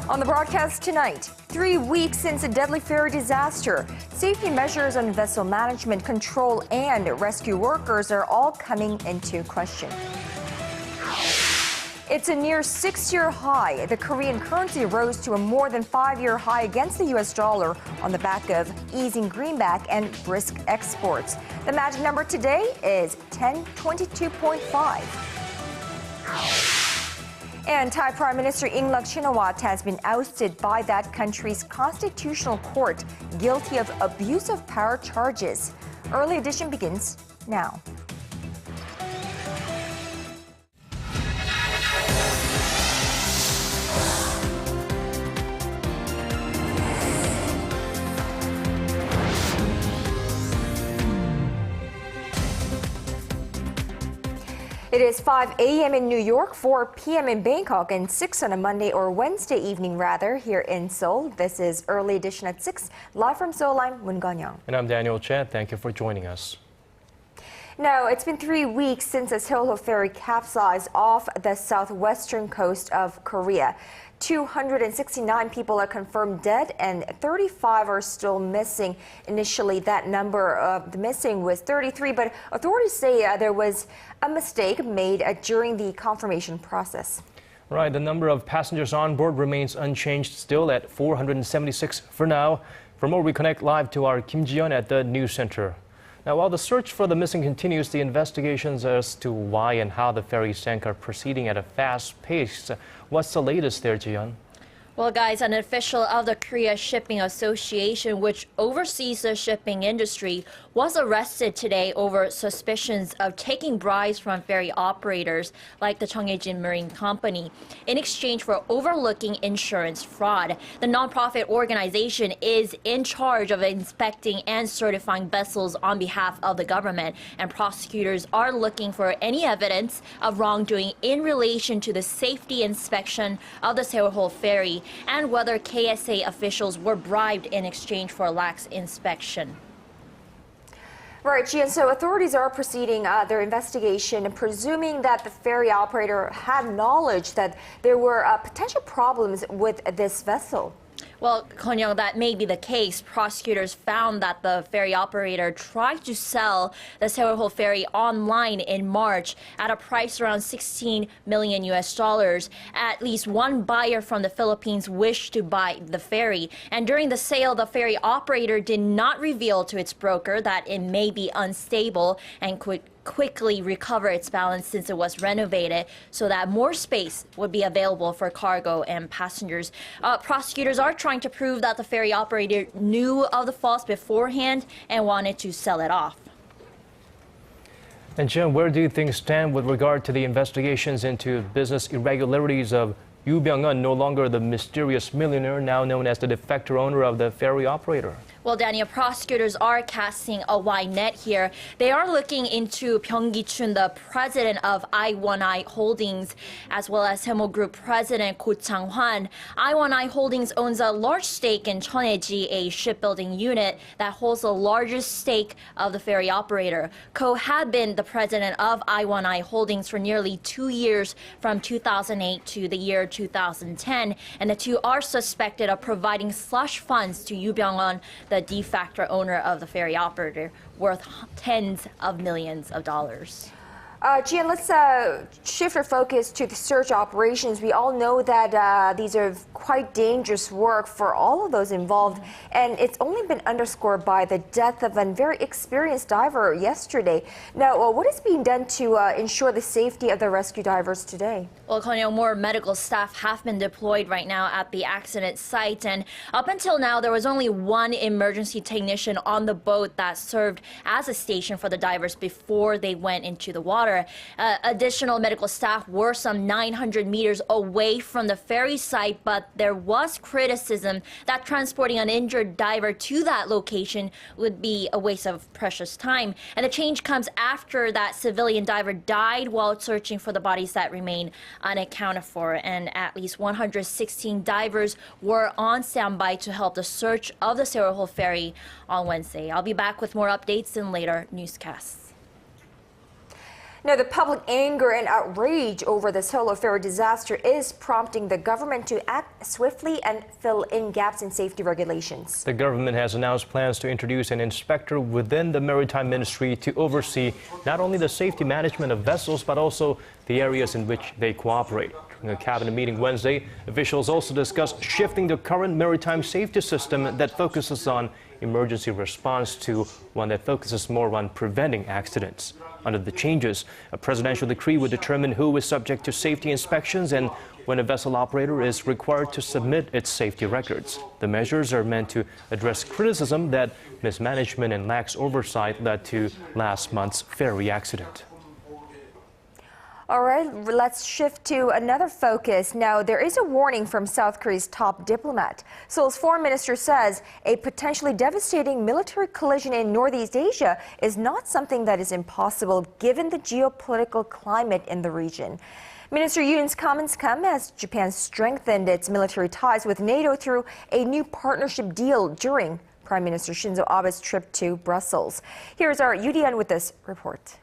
On the broadcast tonight, 3 weeks since a deadly ferry disaster, safety measures on vessel management, control, and rescue workers are all coming into question. It's a near 6-year high. The Korean currency rose to a more than 5-year high against the U.S. dollar on the back of easing greenback and brisk exports. The magic number today is 1022.5. And Thai Prime Minister Yingluck Shinawatra has been ousted by that country's constitutional court, guilty of abuse of power charges. Early edition begins now. It is 5 a.m. in New York, 4 p.m. in Bangkok, and 6 on a Monday or Wednesday evening, rather, here in Seoul. This is Early Edition at 6, live from Seoul. I'm Moon Ganyang. And I'm Daniel Chen. Thank you for joining us. Now, it's been 3 weeks since a sailboat ferry capsized off the southwestern coast of Korea. 269 people are confirmed dead and 35 are still missing. Initially, that number of the missing was 33, but authorities say there was a mistake made during the confirmation process. Right, the number of passengers on board remains unchanged, still at 476 for now. For more, we connect live to our Kim Ji-yeon at the news center. Now, while the search for the missing continues, the investigations as to why and how the ferry sank are proceeding at a fast pace. What's the latest there, Ji-yeon? Well, guys, an official of the Korea Shipping Association, which oversees the shipping industry, was arrested today over suspicions of taking bribes from ferry operators like the Cheongjin Marine Company in exchange for overlooking insurance fraud. The nonprofit organization is in charge of inspecting and certifying vessels on behalf of the government, and prosecutors are looking for any evidence of wrongdoing in relation to the safety inspection of the Seoul ferry and whether KSA officials were bribed in exchange for lax inspection. Right, Jian, so authorities are proceeding their investigation, presuming that the ferry operator had knowledge that there were potential problems with this vessel. Well, Konyang, that may be the case. Prosecutors found that the ferry operator tried to sell the Seoul ferry online in March at a price around $16 million US. At least one buyer from the Philippines wished to buy the ferry. And during the sale, the ferry operator did not reveal to its broker that it may be unstable and could quickly recover its balance since it was renovated so that more space would be available for cargo and passengers. Prosecutors are trying to prove that the ferry operator knew of the faults beforehand and wanted to sell it off. And Jen, where do things stand with regard to the investigations into business irregularities of Yoo Byung-eun, no longer the mysterious millionaire, now known as the de facto owner of the ferry operator? Well, Daniel, prosecutors are casting a wide net here. They are looking into Byung Gi-chun, the president of I1I Holdings, as well as Hemo Group president Ko Chang-hwan. I1I Holdings owns a large stake in Cheonhae, a shipbuilding unit that holds the largest stake of the ferry operator. Ko had been the president of I1I Holdings for nearly 2 years, from 2008 to the year 2010, and the two are suspected of providing slush funds to Yoo Byung-eun, the de facto owner of the ferry operator, worth tens of millions of dollars. Jian, let's shift our focus to the search operations. We all know that these are quite dangerous work for all of those involved, and it's only been underscored by the death of a very experienced diver yesterday. Now, what is being done to ensure the safety of the rescue divers today? Well, Konyo, more medical staff have been deployed right now at the accident site, and up until now, there was only one emergency technician on the boat that served as a station for the divers before they went into the water. Additional medical staff were some 900 meters away from the ferry site, but there was criticism that transporting an injured diver to that location would be a waste of precious time. And the change comes after that civilian diver died while searching for the bodies that remain unaccounted for. And at least 116 divers were on standby to help the search of the Seoul ferry on Wednesday. I'll be back with more updates in later newscasts. Now, the public anger and outrage over the Solo ferry disaster is prompting the government to act swiftly and fill in gaps in safety regulations. The government has announced plans to introduce an inspector within the Maritime Ministry to oversee not only the safety management of vessels, but also the areas in which they cooperate. During a cabinet meeting Wednesday, officials also discussed shifting the current maritime safety system that focuses on emergency response to one that focuses more on preventing accidents. Under the changes, a presidential decree would determine who is subject to safety inspections and when a vessel operator is required to submit its safety records. The measures are meant to address criticism that mismanagement and lax oversight led to last month's ferry accident. All right, let's shift to another focus. Now, there is a warning from South Korea's top diplomat. Seoul's foreign minister says a potentially devastating military collision in Northeast Asia is not something that is impossible given the geopolitical climate in the region. Minister Yoon's comments come as Japan strengthened its military ties with NATO through a new partnership deal during Prime Minister Shinzo Abe's trip to Brussels. Here's our Yudian with this report.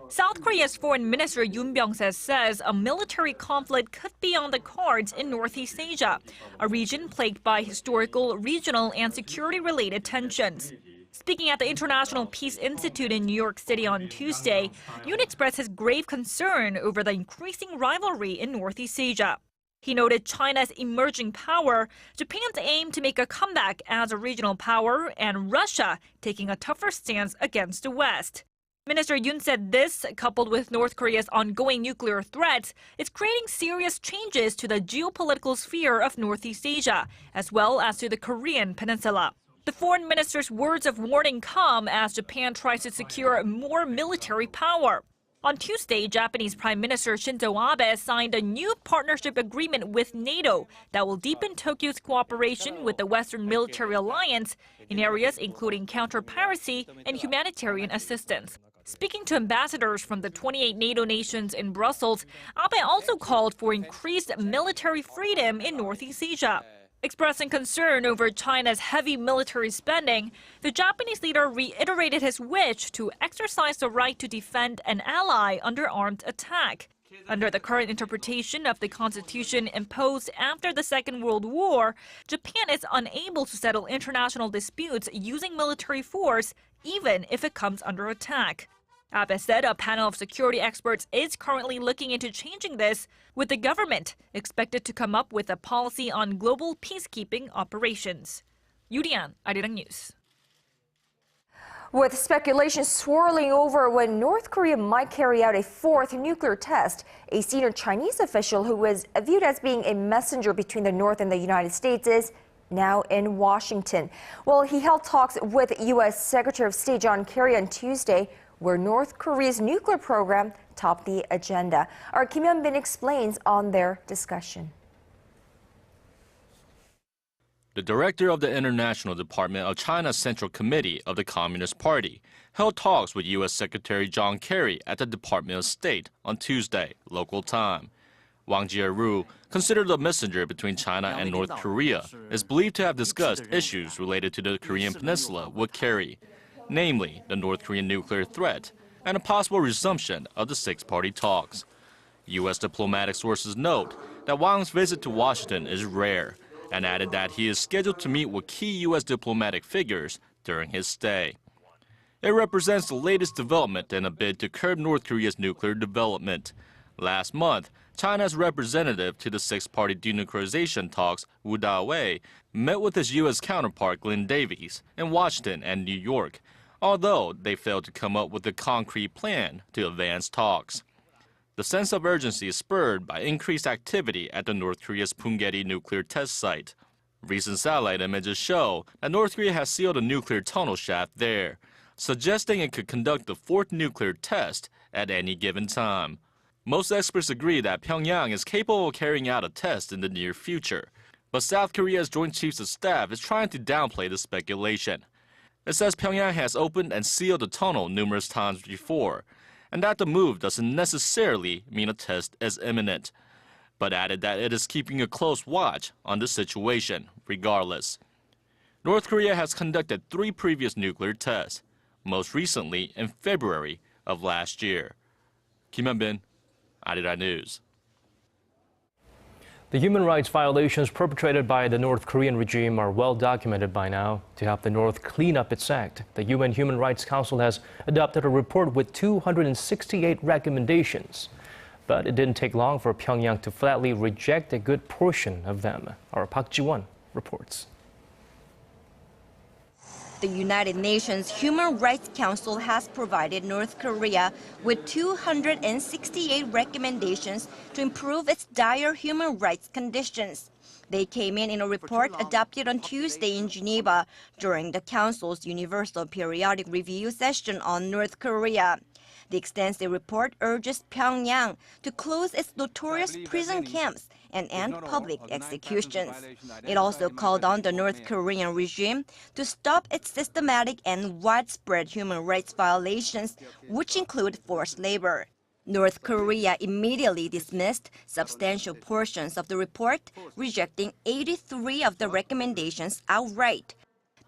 South Korea's Foreign Minister Yoon Byung-se says a military conflict could be on the cards in Northeast Asia, a region plagued by historical, regional, and security-related tensions. Speaking at the International Peace Institute in New York City on Tuesday, Yoon expressed his grave concern over the increasing rivalry in Northeast Asia. He noted China's emerging power, Japan's aim to make a comeback as a regional power, and Russia taking a tougher stance against the West. Minister Yoon said this, coupled with North Korea's ongoing nuclear threats, is creating serious changes to the geopolitical sphere of Northeast Asia, as well as to the Korean peninsula. The foreign minister's words of warning come as Japan tries to secure more military power. On Tuesday, Japanese Prime Minister Shinzo Abe signed a new partnership agreement with NATO that will deepen Tokyo's cooperation with the Western Military Alliance in areas including counter-piracy and humanitarian assistance. Speaking to ambassadors from the 28 NATO nations in Brussels, Abe also called for increased military freedom in Northeast Asia. Expressing concern over China's heavy military spending, the Japanese leader reiterated his wish to exercise the right to defend an ally under armed attack. Under the current interpretation of the constitution imposed after the Second World War, Japan is unable to settle international disputes using military force, even if it comes under attack. Abe said a panel of security experts is currently looking into changing this, with the government expected to come up with a policy on global peacekeeping operations. Yurian, Arirang News. With speculation swirling over when North Korea might carry out a fourth nuclear test, a senior Chinese official who is viewed as being a messenger between the North and the United States is now in Washington. Well, he held talks with U.S. Secretary of State John Kerry on Tuesday, where North Korea's nuclear program topped the agenda. Our Kim Hyun-bin explains on their discussion. The director of the International Department of China's Central Committee of the Communist Party held talks with U.S. Secretary John Kerry at the Department of State on Tuesday, local time. Wang Jieru, considered a messenger between China and North Korea, is believed to have discussed issues related to the Korean peninsula with Kerry, namely the North Korean nuclear threat and a possible resumption of the six-party talks. U.S. diplomatic sources note that Wang's visit to Washington is rare and added that he is scheduled to meet with key U.S. diplomatic figures during his stay. It represents the latest development in a bid to curb North Korea's nuclear development. Last month, China's representative to the six-party denuclearization talks, Wu Da-wei, met with his U.S. counterpart Glenn Davies in Washington and New York, although they failed to come up with a concrete plan to advance talks. The sense of urgency is spurred by increased activity at the North Korea's Punggye-ri nuclear test site. Recent satellite images show that North Korea has sealed a nuclear tunnel shaft there, suggesting it could conduct the fourth nuclear test at any given time. Most experts agree that Pyongyang is capable of carrying out a test in the near future, but South Korea's Joint Chiefs of Staff is trying to downplay the speculation. It says Pyongyang has opened and sealed the tunnel numerous times before, and that the move doesn't necessarily mean a test is imminent, but added that it is keeping a close watch on the situation regardless. North Korea has conducted 3 previous nuclear tests, most recently in February of last year. Kim Hyun-bin, Arirang News. The human rights violations perpetrated by the North Korean regime are well documented by now. To help the North clean up its act, the UN Human Rights Council has adopted a report with 268 recommendations. But it didn't take long for Pyongyang to flatly reject a good portion of them. Our Park Ji-won reports. The United Nations Human Rights Council has provided North Korea with 268 recommendations to improve its dire human rights conditions. They came in a report adopted on Tuesday in Geneva during the Council's Universal Periodic Review session on North Korea. The extensive report urges Pyongyang to close its notorious prison camps and end public executions. It also called on the North Korean regime to stop its systematic and widespread human rights violations, which include forced labor. North Korea immediately dismissed substantial portions of the report, rejecting 83 of the recommendations outright.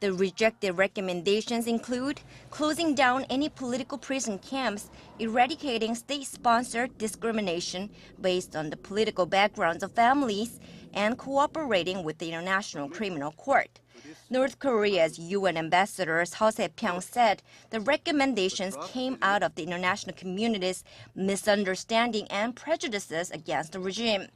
The rejected recommendations include closing down any political prison camps, eradicating state-sponsored discrimination based on the political backgrounds of families, and cooperating with the International Criminal Court. North Korea's UN ambassador Seo Se-pyong said the recommendations came out of the international community's misunderstanding and prejudices against the regime.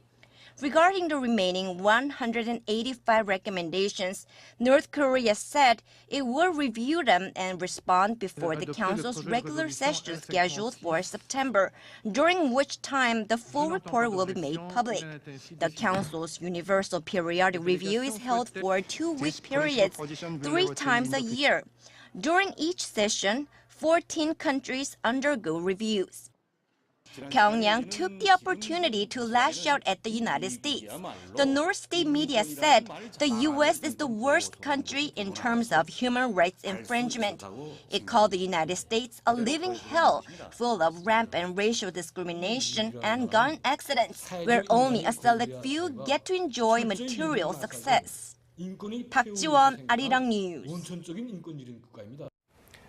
Regarding the remaining 185 recommendations, North Korea said it will review them and respond before the Council's regular session scheduled for September, during which time the full report will be made public. The Council's Universal Periodic Review is held for 2-week periods, 3 times a year. During each session, 14 countries undergo reviews. Pyongyang took the opportunity to lash out at the United States. The North State media said the U.S. is the worst country in terms of human rights infringement. It called the United States a living hell full of rampant racial discrimination and gun accidents, where only a select few get to enjoy material success. Park Ji-won, Arirang News.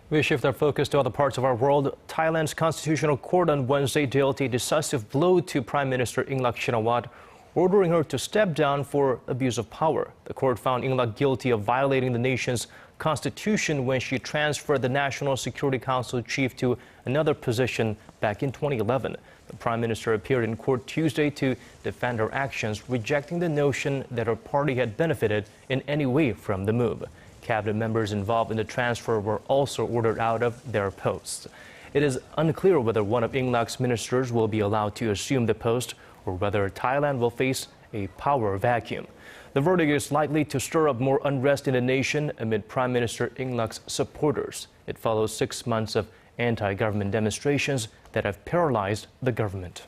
We shift our focus to other parts of our world. Thailand's Constitutional Court on Wednesday dealt a decisive blow to Prime Minister Yingluck Shinawatra, ordering her to step down for abuse of power. The court found Yingluck guilty of violating the nation's constitution when she transferred the National Security Council chief to another position back in 2011. The Prime Minister appeared in court Tuesday to defend her actions, rejecting the notion that her party had benefited in any way from the move. Cabinet members involved in the transfer were also ordered out of their posts. It is unclear whether one of Yingluck's ministers will be allowed to assume the post or whether Thailand will face a power vacuum. The verdict is likely to stir up more unrest in the nation amid Prime Minister Yingluck's supporters. It follows 6 months of anti-government demonstrations that have paralyzed the government.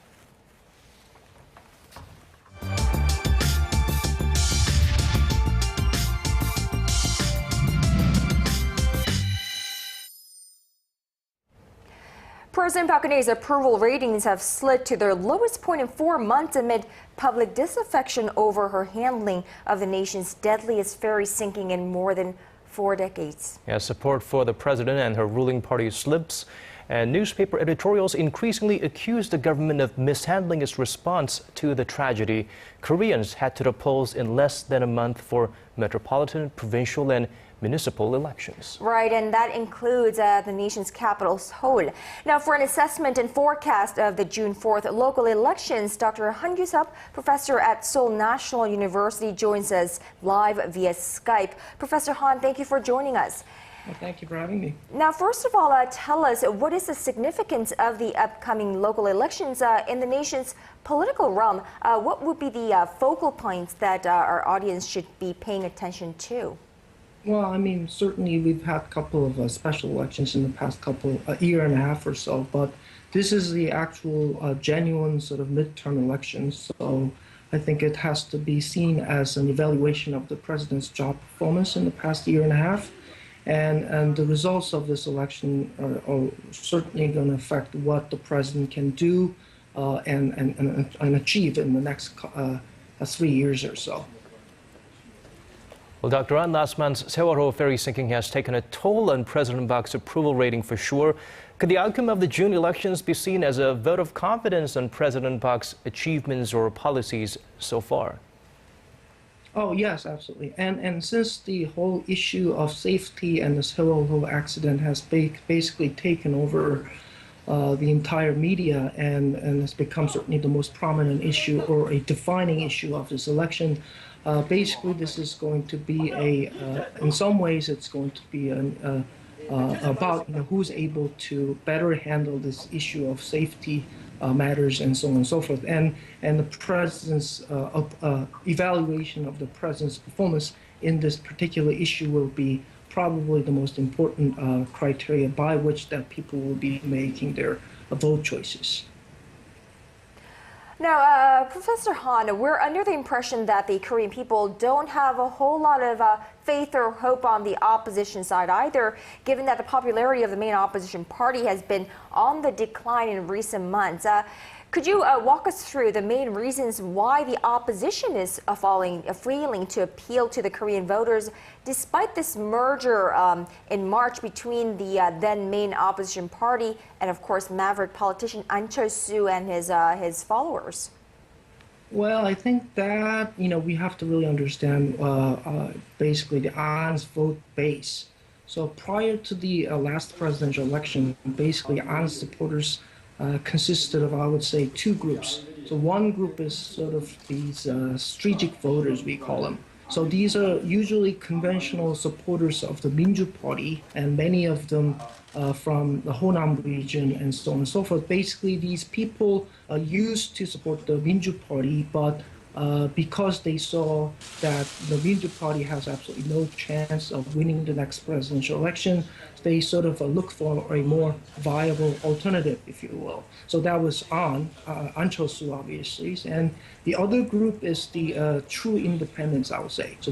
President Park Geun-hye's approval ratings have slid to their lowest point in 4 months amid public disaffection over her handling of the nation's deadliest ferry sinking in more than 4 decades. Yeah, support for the president and her ruling party slips, and newspaper editorials increasingly accuse the government of mishandling its response to the tragedy. Koreans head to the polls in less than a month for metropolitan, provincial, and municipal elections. Right, and that includes the nation's capital, Seoul. Now, for an assessment and forecast of the June 4th local elections, Dr. Han Yu-sup, professor at Seoul National University, joins us live via Skype. Professor Han, thank you for joining us. Well, thank you for having me. Now, first of all, tell us, what is the significance of the upcoming local elections in the nation's political realm? What would be the focal points that our audience should be paying attention to? Well, I mean, certainly we've had a couple of special elections in the past year and a half or so, but this is the actual genuine sort of midterm elections. So I think it has to be seen as an evaluation of the president's job performance in the past year and a half. And the results of this election are certainly going to affect what the president can do and achieve in the next 3 years or so. Well, Dr. An, last month's Sewol ferry sinking has taken a toll on President Park's approval rating for sure. Could the outcome of the June elections be seen as a vote of confidence on President Park's achievements or policies so far? Oh, yes, absolutely. And since the whole issue of safety and the Sewol accident has basically taken over the entire media and has become certainly the most prominent issue or a defining issue of this election, basically this is going to be in some ways it's going to be about who's able to better handle this issue of safety matters and so on and so forth, and the president's evaluation of the president's performance in this particular issue will be probably the most important criteria by which that people will be making their vote choices. Now, Professor Han, we're under the impression that the Korean people don't have a whole lot of faith or hope on the opposition side either, given that the popularity of the main opposition party has been on the decline in recent months. Could you walk us through the main reasons why the opposition is failing to appeal to the Korean voters, despite this merger in March between the then main opposition party and, of course, maverick politician An Chol-soo and his followers? Well, I think that we have to really understand basically the An's vote base. So prior to the last presidential election, basically An's supporters consisted of, I would say, two groups. So one group is sort of these strategic voters, we call them. So these are usually conventional supporters of the Minju Party, and many of them from the Honam region and so on and so forth. Basically, these people used to support the Minju Party, but because they saw that the Minju Party has absolutely no chance of winning the next presidential election, they sort of look for a more viable alternative, if you will. So that was An Chol-soo, obviously, and the other group is the true independents, I would say. So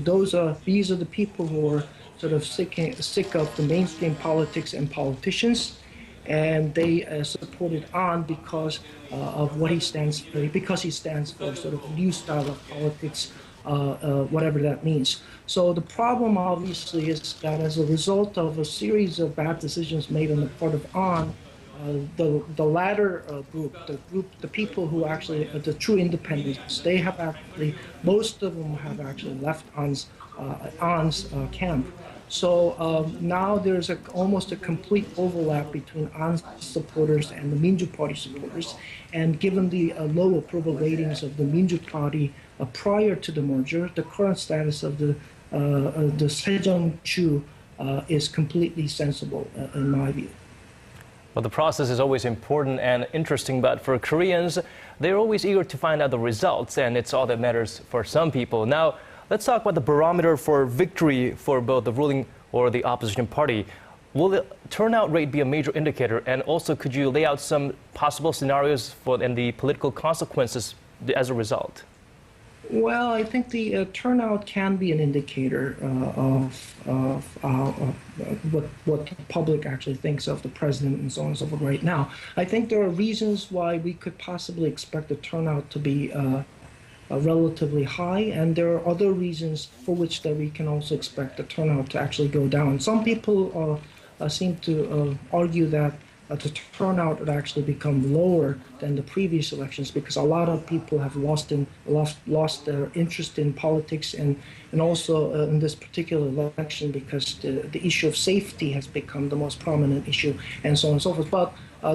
these are the people who are sort of sick of the mainstream politics and politicians, and they supported An because of what he stands for, because he stands for sort of a new style of politics, whatever that means. So the problem obviously is that as a result of a series of bad decisions made on the part of An, the latter group, the people who actually the true independents, they have actually, most of them have actually left An's camp. So now there's almost a complete overlap between An's supporters and the Minju Party supporters. And given the low approval ratings of the Minju Party prior to the merger, the current status of the Sejong-ju is completely sensible in my view. Well, the process is always important and interesting, but for Koreans, they're always eager to find out the results, and it's all that matters for some people. Now, let's talk about the barometer for victory for both the ruling or the opposition party. Will the turnout rate be a major indicator? And also, could you lay out some possible scenarios and the political consequences as a result? Well, I think the turnout can be an indicator of what the public actually thinks of the president and so on and so forth right now. I think there are reasons why we could possibly expect the turnout to be relatively high, and there are other reasons for which that we can also expect the turnout to actually go down. Some people seem to argue that the turnout would actually become lower than the previous elections because a lot of people have lost their interest in politics and also in this particular election because the issue of safety has become the most prominent issue and so on and so forth. But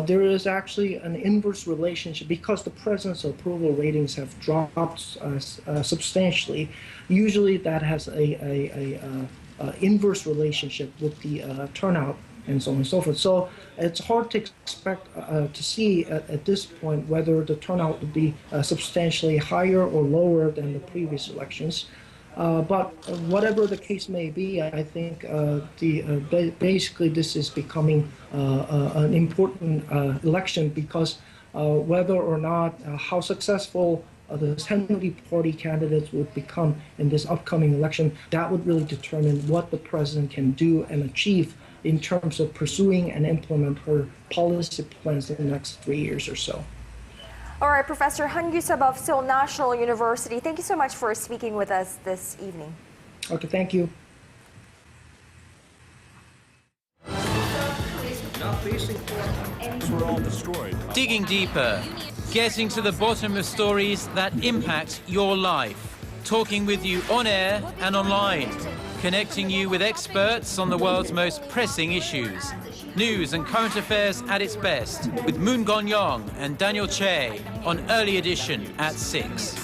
there is actually an inverse relationship because the president's approval ratings have dropped substantially. Usually that has a inverse relationship with the turnout and so on and so forth. So it's hard to expect to see at this point whether the turnout would be substantially higher or lower than the previous elections. But whatever the case may be, I think basically this is becoming an important election because whether or not how successful the Senri Party candidates would become in this upcoming election, that would really determine what the president can do and achieve in terms of pursuing and implement her policy plans in the next 3 years or so. All right, Professor Han Yu-sub of Seoul National University, thank you so much for speaking with us this evening. Okay, thank you. Digging deeper, getting to the bottom of stories that impact your life. Talking with you on air and online. Connecting you with experts on the world's most pressing issues. News and current affairs at its best with Moon Gong-yong and Daniel Che on Early Edition at 6.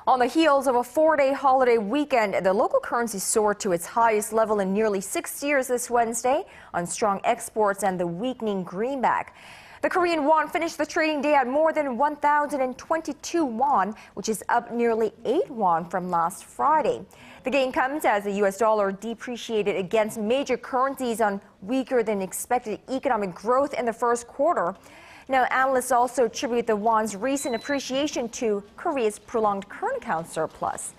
On the heels of a 4-day holiday weekend, the local currency soared to its highest level in nearly 6 years this Wednesday on strong exports and the weakening greenback. The Korean won finished the trading day at more than 1,022 won, which is up nearly 8 won from last Friday. The gain comes as the U.S. dollar depreciated against major currencies on weaker than expected economic growth in the first quarter. Now, analysts also attribute the won's recent appreciation to Korea's prolonged current account surplus.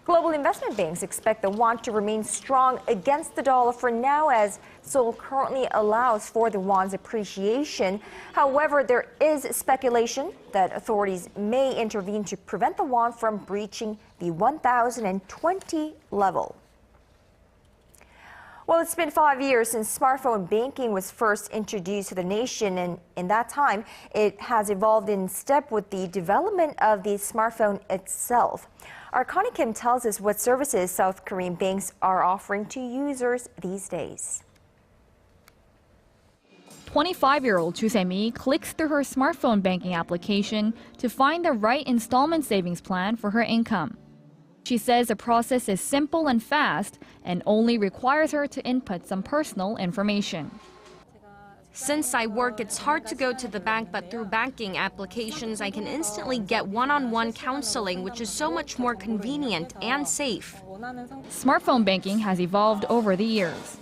Global investment banks expect the won to remain strong against the dollar for now, as Seoul currently allows for the won's appreciation. However, there is speculation that authorities may intervene to prevent the won from breaching the 1,020 level. Well, it's been 5 years since smartphone banking was first introduced to the nation, and in that time, it has evolved in step with the development of the smartphone itself. Our Connie Kim tells us what services South Korean banks are offering to users these days. 25-year-old Chu Se-mi clicks through her smartphone banking application to find the right installment savings plan for her income. She says the process is simple and fast and only requires her to input some personal information. Since I work, it's hard to go to the bank, but through banking applications, I can instantly get one-on-one counseling, which is so much more convenient and safe. Smartphone banking has evolved over the years.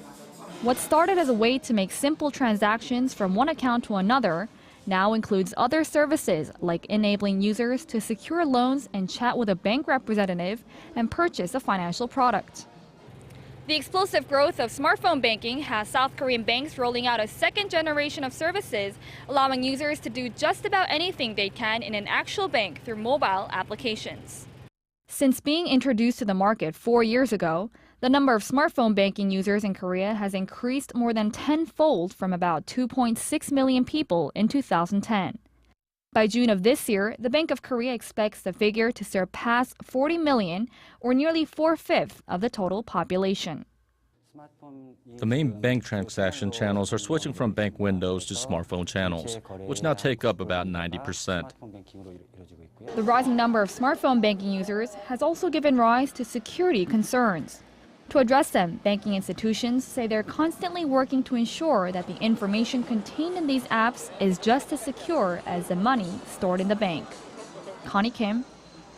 What started as a way to make simple transactions from one account to another now includes other services like enabling users to secure loans and chat with a bank representative and purchase a financial product. The explosive growth of smartphone banking has South Korean banks rolling out a second generation of services, allowing users to do just about anything they can in an actual bank through mobile applications. Since being introduced to the market 4 years ago, the number of smartphone banking users in Korea has increased more than tenfold from about 2.6 million people in 2010. By June of this year, the Bank of Korea expects the figure to surpass 40 million, or nearly 4/5 of the total population. The main bank transaction channels are switching from bank windows to smartphone channels, which now take up about 90%. The rising number of smartphone banking users has also given rise to security concerns. To address them, banking institutions say they're constantly working to ensure that the information contained in these apps is just as secure as the money stored in the bank. Connie Kim,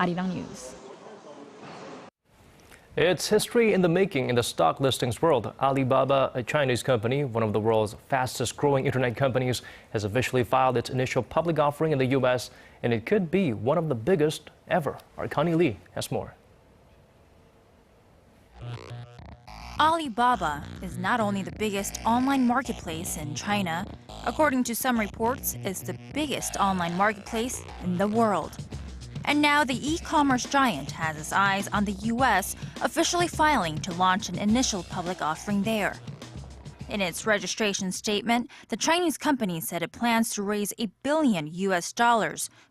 Arirang News. It's history in the making in the stock listings world. Alibaba, a Chinese company, one of the world's fastest growing internet companies, has officially filed its initial public offering in the U.S., and it could be one of the biggest ever. Our Connie Lee has more. Alibaba is not only the biggest online marketplace in China, according to some reports, it's the biggest online marketplace in the world. And now the e-commerce giant has its eyes on the US, officially filing to launch an initial public offering there. In its registration statement, the Chinese company said it plans to raise $1 billion,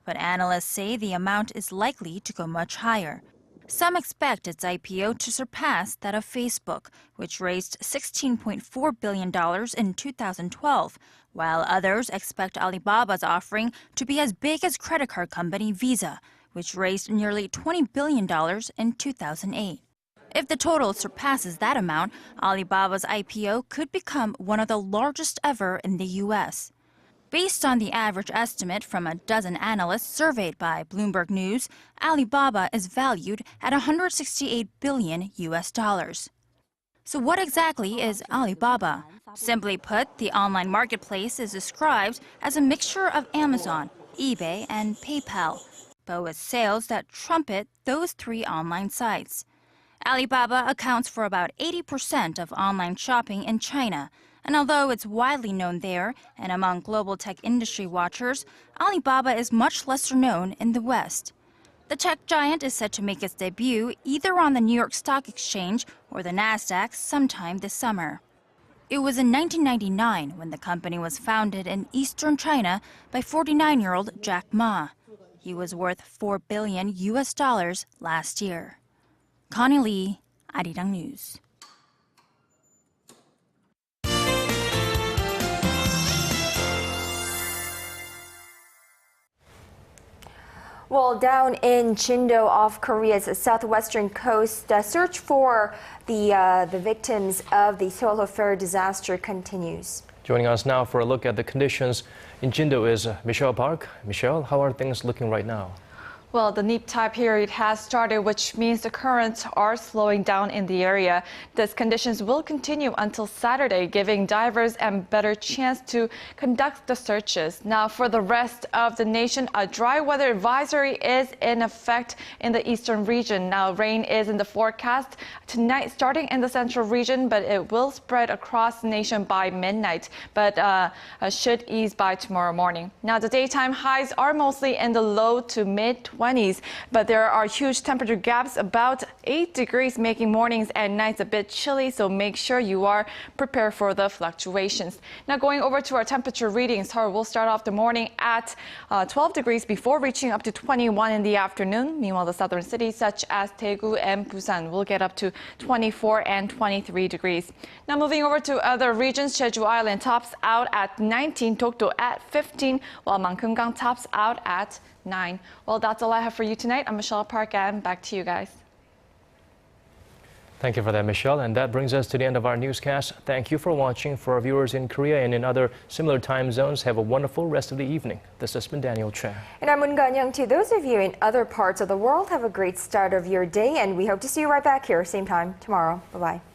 but analysts say the amount is likely to go much higher. Some expect its IPO to surpass that of Facebook, which raised $16.4 billion in 2012, while others expect Alibaba's offering to be as big as credit card company Visa, which raised nearly $20 billion in 2008. If the total surpasses that amount, Alibaba's IPO could become one of the largest ever in the U.S. Based on the average estimate from a dozen analysts surveyed by Bloomberg News, Alibaba is valued at $168 billion. So what exactly is Alibaba? Simply put, the online marketplace is described as a mixture of Amazon, eBay, and PayPal, but with sales that trumpet those three online sites. Alibaba accounts for about 80% of online shopping in China, And although it's widely known there and among global tech industry watchers, Alibaba is much lesser known in the West. The tech giant is set to make its debut either on the New York Stock Exchange or the Nasdaq sometime this summer. It was in 1999 when the company was founded in eastern China by 49-year-old Jack Ma. He was worth $4 billion last year. Connie Lee, Arirang News. Well, down in Chindo off Korea's southwestern coast, search for the victims of the Seoul ferry disaster continues. Joining us now for a look at the conditions in Chindo is Michelle Park. Michelle, how are things looking right now? Well, the neap tide period has started, which means the currents are slowing down in the area. These conditions will continue until Saturday, giving divers a better chance to conduct the searches. Now, for the rest of the nation, a dry weather advisory is in effect in the eastern region. Now, rain is in the forecast tonight, starting in the central region, but it will spread across the nation by midnight, but should ease by tomorrow morning. Now, the daytime highs are mostly in the low to mid-20s. But there are huge temperature gaps, about 8 degrees, making mornings and nights a bit chilly, so make sure you are prepared for the fluctuations. Now going over to our temperature readings, Seoul will start off the morning at 12 degrees before reaching up to 21 in the afternoon. Meanwhile, the southern cities such as Daegu and Busan will get up to 24 and 23 degrees. Now moving over to other regions, Jeju Island tops out at 19, Dokdo at 15, while Mangkeumgang tops out at 9. Well, that's all I have for you tonight. I'm Michelle Park, and back to you guys. Thank you for that, Michelle. And that brings us to the end of our newscast. Thank you for watching. For our viewers in Korea and in other similar time zones, have a wonderful rest of the evening. This has been Daniel Chen. And I'm Moon Gan-young. To those of you in other parts of the world, have a great start of your day, and we hope to see you right back here, same time tomorrow. Bye-bye.